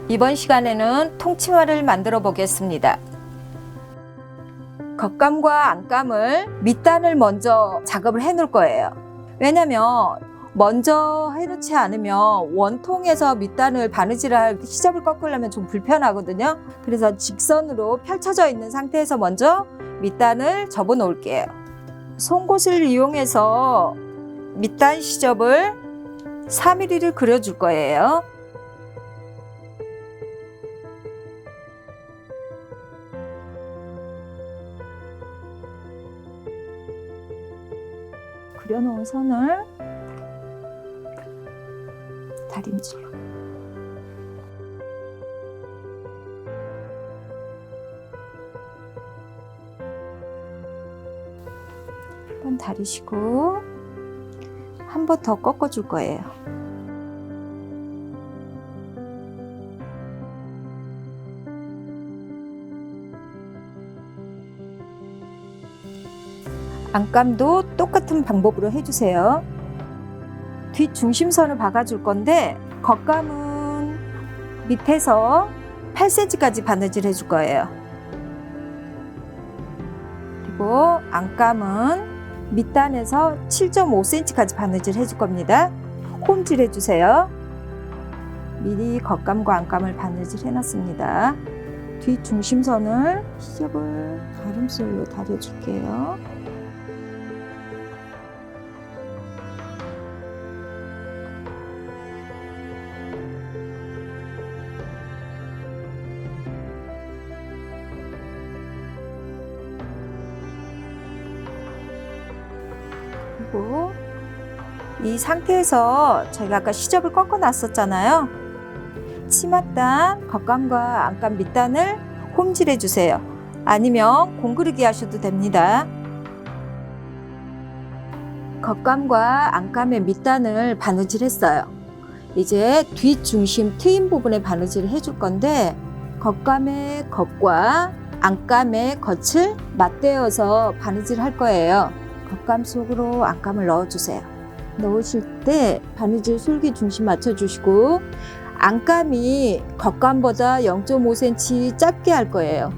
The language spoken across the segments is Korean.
이번 시간에는 통치마를 만들어 보겠습니다. 겉감과 안감을 밑단을 먼저 작업을 해 놓을 거예요. 왜냐면 먼저 해놓지 않으면 원통에서 밑단을 바느질을 할 때 시접을 꺾으려면 좀 불편하거든요. 그래서 직선으로 펼쳐져 있는 상태에서 먼저 밑단을 접어 놓을게요. 송곳을 이용해서 밑단 시접을 4mm를 그려줄 거예요. 그려놓은 선을 다림질로 한번 다리시고 한 번 더 꺾어줄 거예요. 안감도 똑같은 방법으로 해주세요. 뒷 중심선을 박아줄 건데 겉감은 밑에서 8cm까지 바느질 해줄 거예요. 그리고 안감은 밑단에서 7.5cm까지 바느질 해줄 겁니다. 홈질 해주세요. 미리 겉감과 안감을 바느질 해놨습니다. 뒷 중심선을 시접을 가름솔로 다려줄게요. 그리고 이 상태에서 저희가 아까 시접을 꺾어 놨었잖아요. 치맛단, 겉감과 안감 밑단을 홈질해 주세요. 아니면 공그르기 하셔도 됩니다. 겉감과 안감의 밑단을 바느질 했어요. 이제 뒷중심 트임 부분에 바느질을 해줄 건데 겉감의 겉과 안감의 겉을 맞대어서 바느질 할 거예요. 겉감 속으로 안감을 넣어주세요. 넣으실 때 바느질 솔기 중심 맞춰주시고 안감이 겉감보다 0.5cm 작게 할 거예요.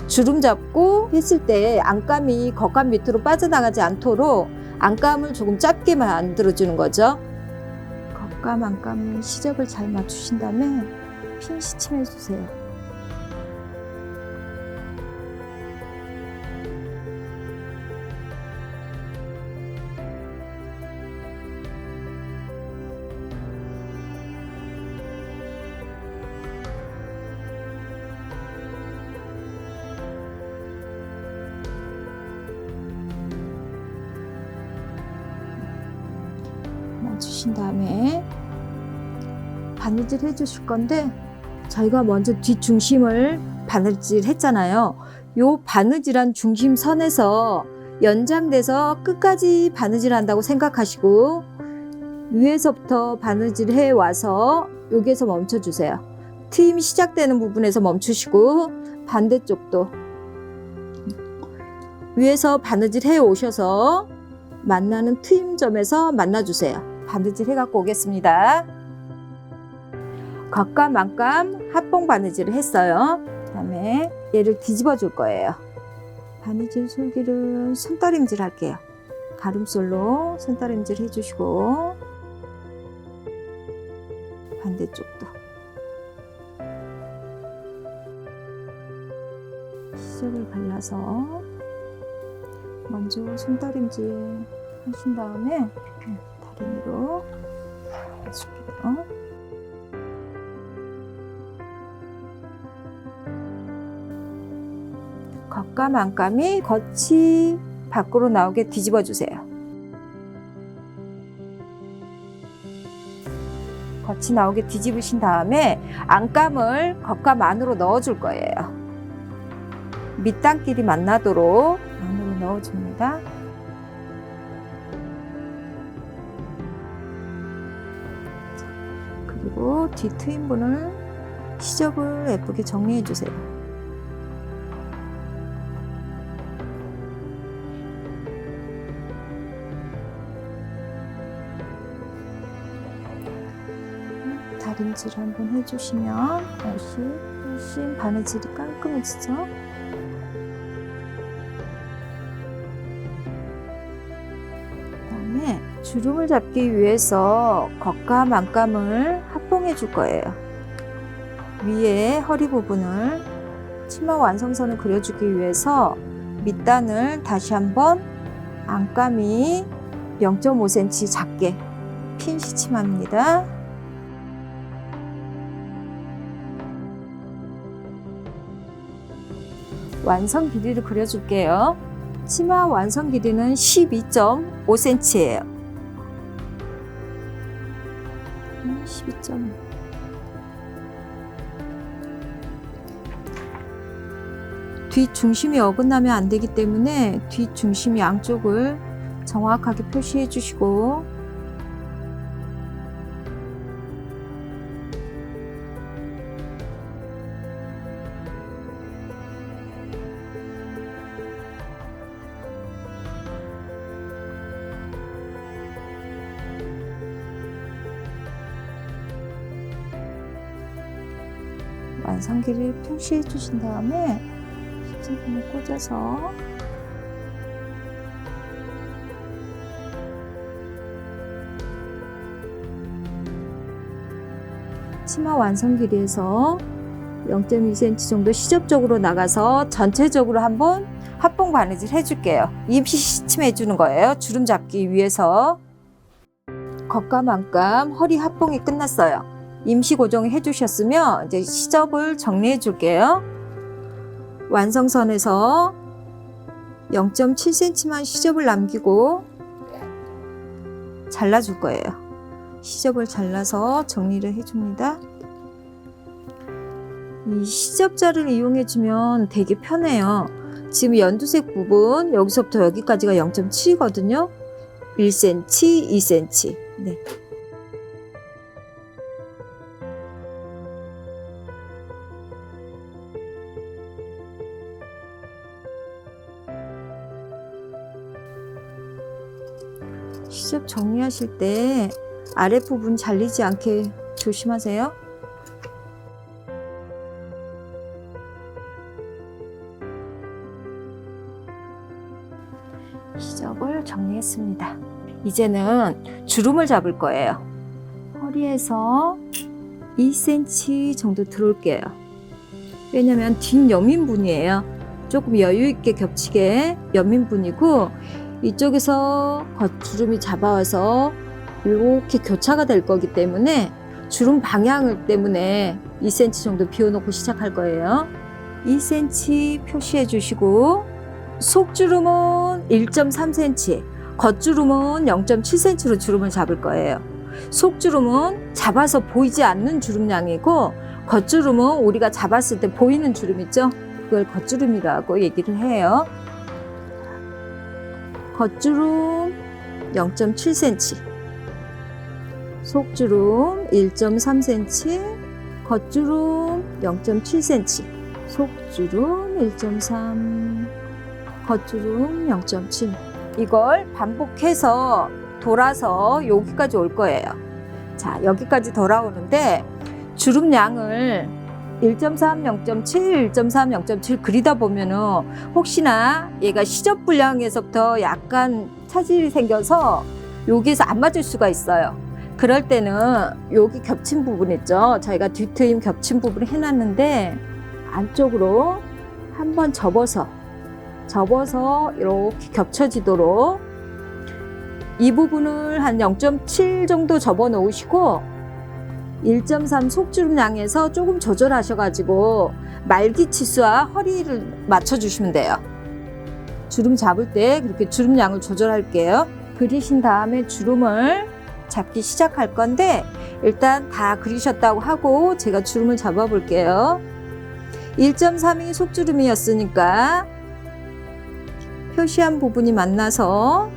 주름 잡고 했을 때 안감이 겉감 밑으로 빠져나가지 않도록 안감을 조금 작게 만들어주는 거죠. 겉감, 안감을 시접을 잘 맞추신 다음에 핀 시침해주세요. 주신 다음에 바느질 해주실 건데 저희가 먼저 뒷중심을 바느질 했잖아요. 요 바느질한 중심선에서 연장돼서 끝까지 바느질 한다고 생각하시고 위에서부터 바느질 해 와서 여기에서 멈춰 주세요. 트임이 시작되는 부분에서 멈추시고 반대쪽도 위에서 바느질 해 오셔서 만나는 트임점에서 만나주세요. 바느질 해갖고 오겠습니다. 겉감, 안감 합봉 바느질을 했어요. 그 다음에 얘를 뒤집어 줄 거예요. 바느질 솔기를 손다림질 할게요. 가름솔로 손다림질 해주시고 반대쪽도 시접을 발라서 먼저 손다림질 하신 다음에 다리미로 해줄게요. 겉감, 안감이 겉이 밖으로 나오게 뒤집어 주세요. 겉이 나오게 뒤집으신 다음에 안감을 겉감 안으로 넣어줄 거예요. 밑단끼리 만나도록 안으로 넣어줍니다. 그리고 뒤 트임분을 시접을 예쁘게 정리해 주세요. 다림질을 한번 해주시면 옷이 훨씬 바느질이 깔끔해지죠. 그다음에 주름을 잡기 위해서 겉감, 안감을 합봉해 줄 거예요. 위에 허리 부분을 치마 완성선을 그려주기 위해서 밑단을 다시 한번 안감이 0.5cm 작게 핀 시치마입니다. 완성 길이를 그려줄게요. 치마 완성 길이는 12.5cm예요. 12.5. 뒷중심이 어긋나면 안 되기 때문에 뒷중심 양쪽을 정확하게 표시해 주시고 완성 길이를 표시해 주신 다음에 시침핀을 꽂아서 치마 완성 길이에서 0.2cm 정도 시접적으로 나가서 전체적으로 한번 합봉 바느질 해줄게요. 임시 시침해 주는 거예요. 주름 잡기 위해서. 겉감, 안감, 허리 합봉이 끝났어요. 임시 고정해 주셨으면 이제 시접을 정리해 줄게요. 완성선에서 0.7cm만 시접을 남기고 잘라줄 거예요. 시접을 잘라서 정리를 해줍니다. 이 시접자를 이용해주면 되게 편해요. 지금 연두색 부분 여기서부터 여기까지가 0.7이거든요. 1cm, 2cm. 네. 시접 정리하실 때 아랫부분 잘리지 않게 조심하세요. 시접을 정리했습니다. 이제는 주름을 잡을 거예요. 허리에서 2cm 정도 들어올게요. 왜냐면 뒷 연민분이에요. 조금 여유 있게 겹치게 연민분이고 이쪽에서 겉주름이 잡아와서 이렇게 교차가 될 거기 때문에 주름 방향을 때문에 2cm 정도 비워놓고 시작할 거예요. 2cm 표시해 주시고 속주름은 1.3cm, 겉주름은 0.7cm로 주름을 잡을 거예요. 속주름은 잡아서 보이지 않는 주름량이고 겉주름은 우리가 잡았을 때 보이는 주름 있죠? 그걸 겉주름이라고 얘기를 해요. 겉주름 0.7cm, 속주름 1.3cm, 겉주름 0.7cm, 속주름 1.3, 겉주름 0.7. 이걸 반복해서 돌아서 여기까지 올 거예요. 자, 여기까지 돌아오는데 주름량을 1.3, 0.7, 1.3, 0.7 그리다 보면은 혹시나 얘가 시접 분량에서부터 약간 차질이 생겨서 여기에서 안 맞을 수가 있어요. 그럴 때는 여기 겹친 부분 있죠. 저희가 뒤트임 겹친 부분을 해놨는데 안쪽으로 한번 접어서 이렇게 겹쳐지도록 이 부분을 한 0.7 정도 접어 놓으시고 1.3 속주름량에서 조금 조절하셔가지고 말기 치수와 허리를 맞춰주시면 돼요. 주름 잡을 때 그렇게 주름량을 조절할게요. 그리신 다음에 주름을 잡기 시작할 건데 일단 다 그리셨다고 하고 제가 주름을 잡아 볼게요. 1.3이 속주름이었으니까 표시한 부분이 만나서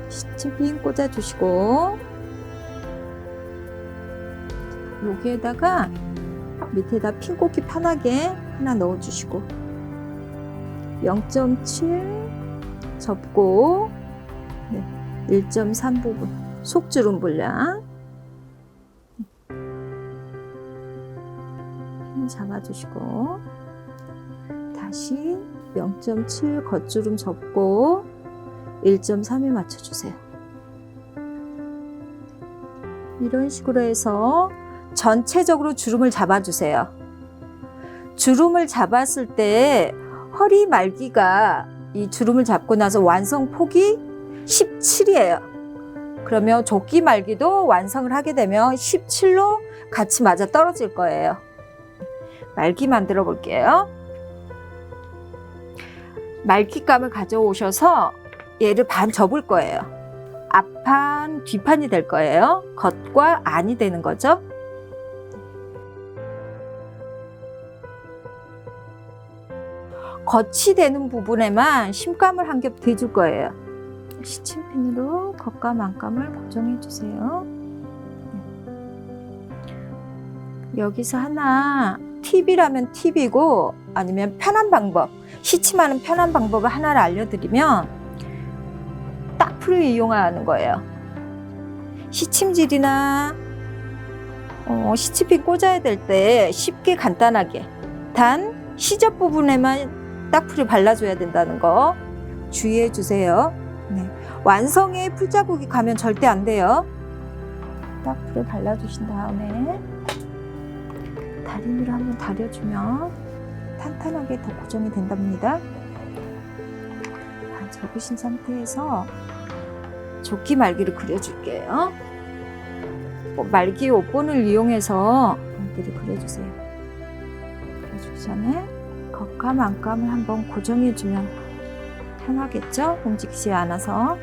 시침핀 꽂아주시고 여기에다가 밑에다 핀 꽂기 편하게 하나 넣어주시고 0.7 접고 1.3 부분 속주름 분량 핀 잡아주시고 다시 0.7 겉주름 접고 1.3에 맞춰주세요. 이런 식으로 해서 전체적으로 주름을 잡아주세요. 주름을 잡았을 때 허리 말기가 이 주름을 잡고 나서 완성 폭이 17이에요. 그러면 조끼 말기도 완성을 하게 되면 17로 같이 맞아 떨어질 거예요. 말기 만들어 볼게요. 말기감을 가져오셔서 얘를 반 접을 거예요. 앞판, 뒷판이 될 거예요. 겉과 안이 되는 거죠. 겉이 되는 부분에만 심감을 한 겹 대줄 거예요. 시침핀으로 겉감, 안감을 고정해 주세요. 여기서 하나 팁이라면 팁이고 아니면 편한 방법, 시침하는 편한 방법을 하나를 알려드리면 딱풀을 이용하는 거예요. 시침질이나 시침핀 꽂아야 될 때 쉽게 간단하게 단 시접 부분에만 딱풀을 발라줘야 된다는 거 주의해 주세요. 네. 완성에 풀자국이 가면 절대 안 돼요. 딱풀을 발라주신 다음에 다리미로 한번 다려주면 탄탄하게 더 고정이 된답니다. 다 접으신 상태에서 조끼 말기를 그려줄게요. 말기 5번을 이용해서 말기를 그려주세요. 그려주기 전에 겉감, 안감을 한번 고정해주면 편하겠죠? 움직이지 않아서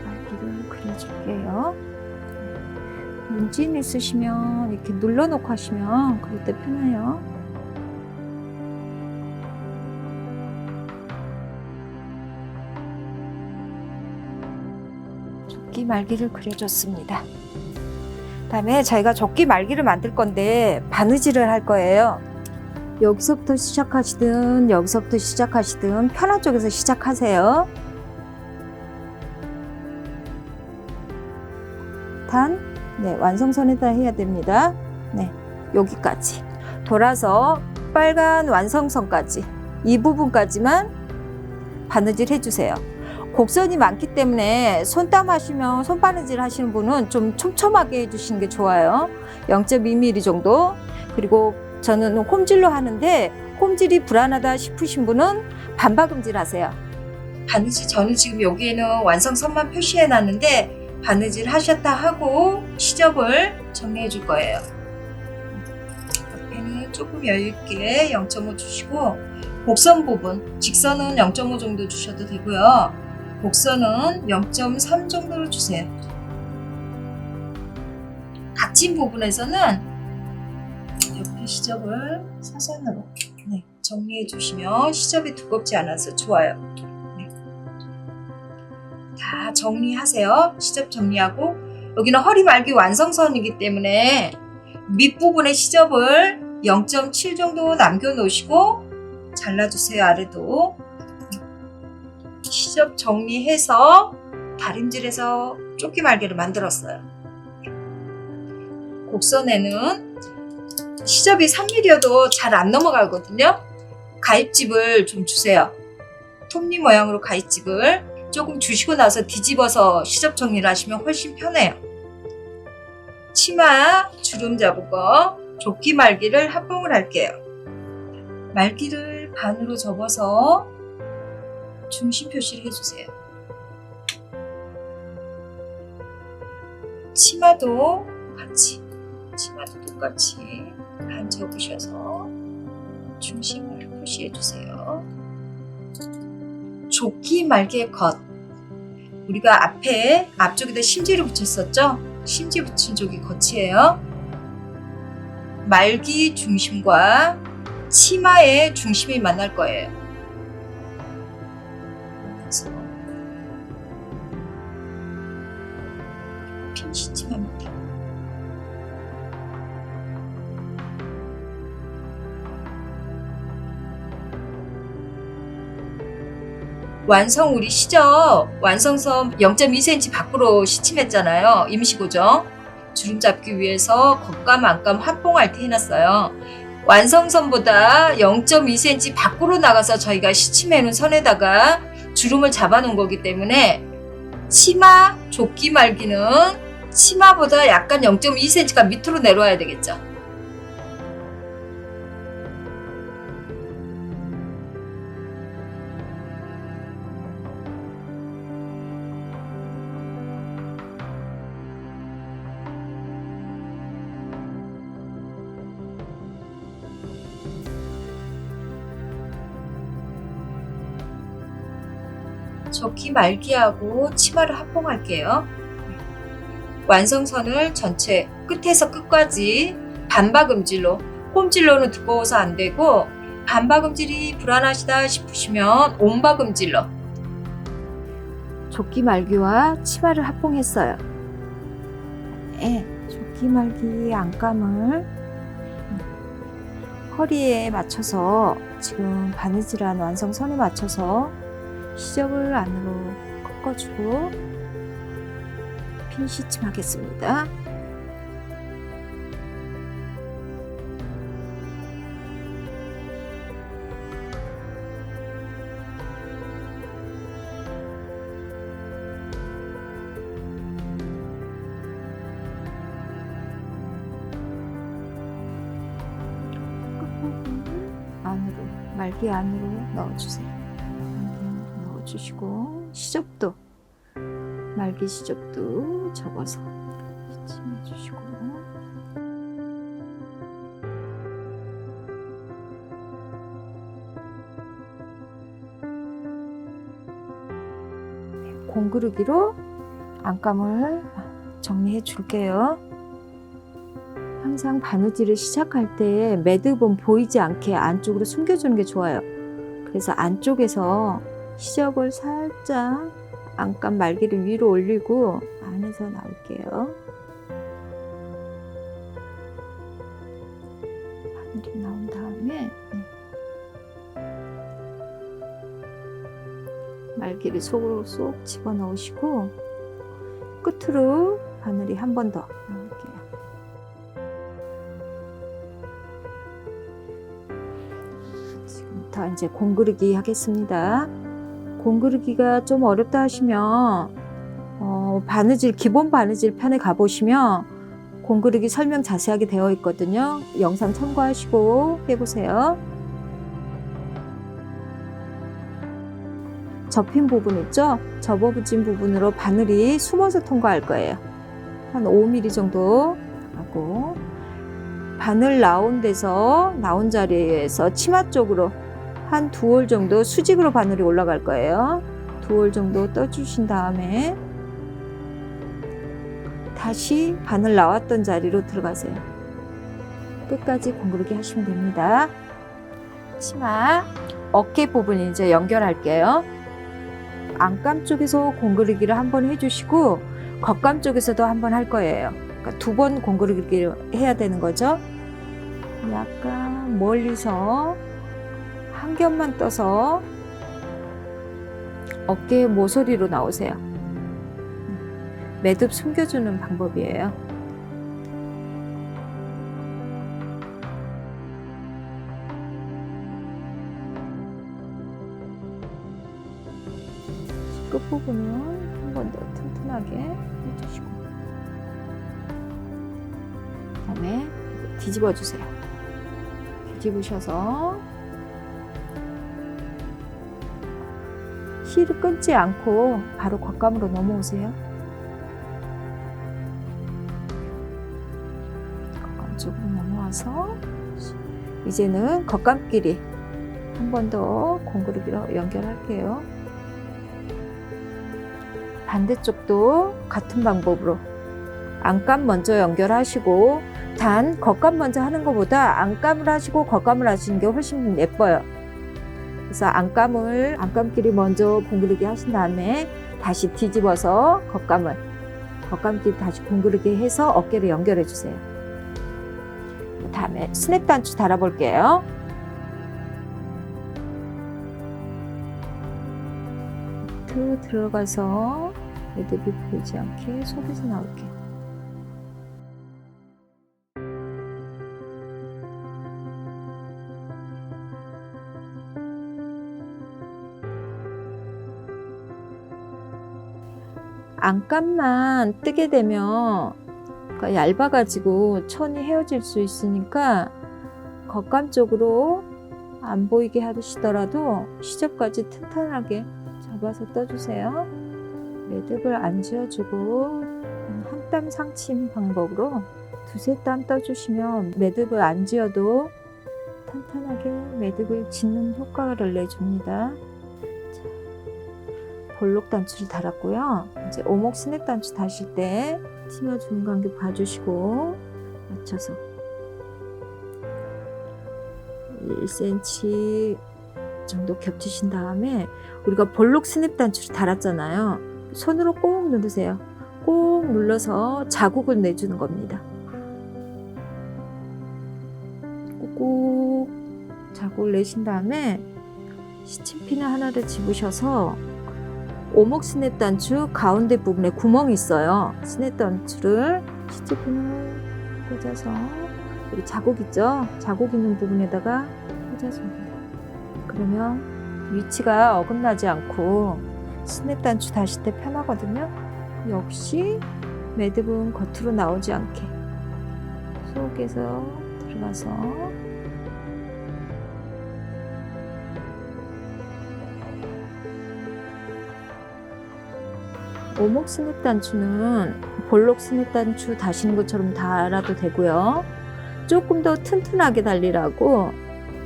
말기를 그려줄게요. 문진 있으시면 이렇게 눌러놓고 하시면 그럴 때 편해요. 조끼 말기를 그려줬습니다. 그다음에 저희가 조끼 말기를 만들 건데 바느질을 할 거예요. 여기서부터 시작하시든 여기서부터 시작하시든 편한 쪽에서 시작하세요. 단, 네, 완성선에다 해야 됩니다. 네, 여기까지 돌아서 빨간 완성선까지 이 부분까지만 바느질 해주세요. 곡선이 많기 때문에 손땀 하시면 손바느질 하시는 분은 좀 촘촘하게 해주시는 게 좋아요. 0.2mm 정도. 그리고 저는 홈질로 하는데 홈질이 불안하다 싶으신 분은 반박음질 하세요. 바느질 저는 지금 여기에는 완성선만 표시해 놨는데 바느질 하셨다 하고 시접을 정리해 줄 거예요. 옆에는 조금 여유 있게 0.5 주시고 곡선 부분 직선은 0.5 정도 주셔도 되고요. 곡선은 0.3 정도로 주세요. 각진 부분에서는 옆에 시접을 사선으로 정리해 주시면 시접이 두껍지 않아서 좋아요. 다 정리하세요. 시접 정리하고 여기는 허리 말기 완성선이기 때문에 밑부분의 시접을 0.7 정도 남겨 놓으시고 잘라주세요. 아래도 시접 정리해서 다림질해서 조끼 말기를 만들었어요. 곡선에는 시접이 3mm여도 잘 안 넘어가거든요. 가입집을 좀 주세요. 톱니 모양으로 가입집을 조금 주시고 나서 뒤집어서 시접 정리를 하시면 훨씬 편해요. 치마 주름 잡은 거 조끼 말기를 합봉을 할게요. 말기를 반으로 접어서 중심 표시를 해주세요. 치마도 똑같이 반 접으셔서 중심을 표시해 주세요. 조끼 말기의 겉 우리가 앞쪽에다 심지를 붙였었죠? 심지 붙인 쪽이 겉이에요. 말기 중심과 치마의 중심이 만날 거예요. 그래서 핀 시침합니다. 완성 우리 시접 완성선 0.2cm 밖으로 시침했잖아요. 임시고정. 주름 잡기 위해서 겉감 안감 합봉할 때 해놨어요. 완성선보다 0.2cm 밖으로 나가서 저희가 시침해 놓은 선에다가 주름을 잡아 놓은 거기 때문에 치마 조끼 말기는 치마보다 약간 0.2cm가 밑으로 내려와야 되겠죠. 조끼 말기하고 치마를 합봉할게요. 완성선을 전체 끝에서 끝까지 반박음질로, 홈질로는 두꺼워서 안 되고 반박음질이 불안하시다 싶으시면 온박음질로 조끼 말기와 치마를 합봉했어요. 조끼 말기 안감을 허리에 맞춰서 지금 바느질한 완성선에 맞춰서 시접을 안으로 꺾어주고 핀 시침하겠습니다. 안으로, 말기 안으로 넣어주세요. 주시고 시접도 말기 시접도 접어서 시침해 주시고 공그르기로 안감을 정리해 줄게요. 항상 바느질을 시작할 때 매듭은 보이지 않게 안쪽으로 숨겨주는 게 좋아요. 그래서 안쪽에서 시접을 살짝 안감 말기를 위로 올리고 안에서 나올게요. 바늘이 나온 다음에 말기를 속으로 쏙 집어넣으시고 끝으로 바늘이 한 번 더 넣을게요. 지금부터 이제 공그르기 하겠습니다. 공그르기가 좀 어렵다 하시면 바느질 기본 바느질 편에 가보시면 공그르기 설명 자세하게 되어 있거든요. 영상 참고하시고 해보세요. 접힌 부분 있죠? 접어붙인 부분으로 바늘이 숨어서 통과할 거예요. 한 5mm 정도 하고 바늘 나온 데서 나온 자리에서 치마 쪽으로 한 2올 정도 수직으로 바늘이 올라갈 거예요. 2올 정도 떠주신 다음에 다시 바늘 나왔던 자리로 들어가세요. 끝까지 공그르기 하시면 됩니다. 치마 어깨 부분 이제 연결할게요. 안감 쪽에서 공그르기를 한번 해주시고 겉감 쪽에서도 한번 할 거예요. 그러니까 2번 공그르기를 해야 되는 거죠. 약간 멀리서 한 겹만 떠서 어깨 모서리로 나오세요. 매듭 숨겨주는 방법이에요. 끝부분은 한 번 더 튼튼하게 해주시고 그다음에 뒤집어 주세요. 뒤집으셔서 실을 끊지 않고 바로 겉감으로 넘어오세요. 겉감 쪽으로 넘어와서 이제는 겉감끼리 한 번 더 공그르기로 연결할게요. 반대쪽도 같은 방법으로 안감 먼저 연결하시고 단 겉감 먼저 하는 것보다 안감을 하시고 겉감을 하시는 게 훨씬 예뻐요. 그래서 안감끼리 먼저 공그르기 하신 다음에 다시 뒤집어서 겉감끼리 다시 공그르기 해서 어깨를 연결해 주세요. 다음에 스냅 단추 달아 볼게요. 속으로 들어가서 매듭이 보이지 않게 속에서 나올게. 안감만 뜨게 되면 얇아가지고 천이 헤어질 수 있으니까 겉감 쪽으로 안 보이게 하시더라도 시접까지 튼튼하게 잡아서 떠주세요. 매듭을 안 지어주고 한 땀 상침 방법으로 두세 땀 떠주시면 매듭을 안 지어도 탄탄하게 매듭을 짓는 효과를 내줍니다. 자, 볼록 단추를 달았고요. 이제 오목 스냅 단추 다실 때 치마 주는 간격 봐주시고 맞춰서 1cm 정도 겹치신 다음에 우리가 볼록 스냅 단추를 달았잖아요. 손으로 꼭 누르세요. 꼭 눌러서 자국을 내주는 겁니다. 꾹꾹 자국을 내신 다음에 시침핀을 하나를 집으셔서 오목 스냅 단추 가운데 부분에 구멍이 있어요. 스냅 단추를 시침핀을 꽂아서 여기 자국 있죠? 자국 있는 부분에다가 꽂아줍니다. 그러면 위치가 어긋나지 않고 스냅 단추 다실 때 편하거든요. 역시 매듭은 겉으로 나오지 않게 속에서 들어가서 오목 스냅 단추는 볼록 스냅 단추 다시는 것처럼 달아도 되고요. 조금 더 튼튼하게 달리라고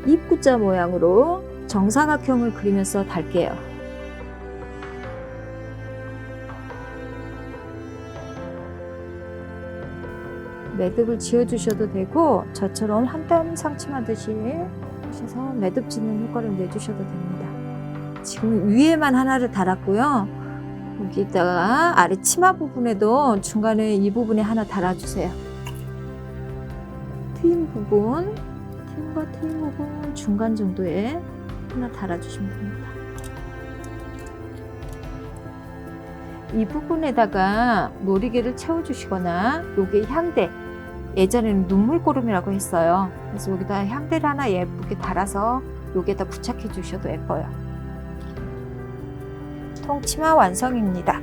입구자 모양으로 정사각형을 그리면서 달게요. 매듭을 지어주셔도 되고 저처럼 한 땀 상침하듯이 하셔서 매듭 짓는 효과를 내주셔도 됩니다. 지금 위에만 하나를 달았고요. 여기다가 아래 치마 부분에도 중간에 이 부분에 하나 달아주세요. 트임 부분, 트임과 트임 부분 중간 정도에 하나 달아주시면 됩니다. 이 부분에다가 놀이개를 채워주시거나 요게 향대, 예전에는 눈물고름이라고 했어요. 그래서 여기다 향대를 하나 예쁘게 달아서 여기에다 부착해 주셔도 예뻐요. 통치마 완성입니다.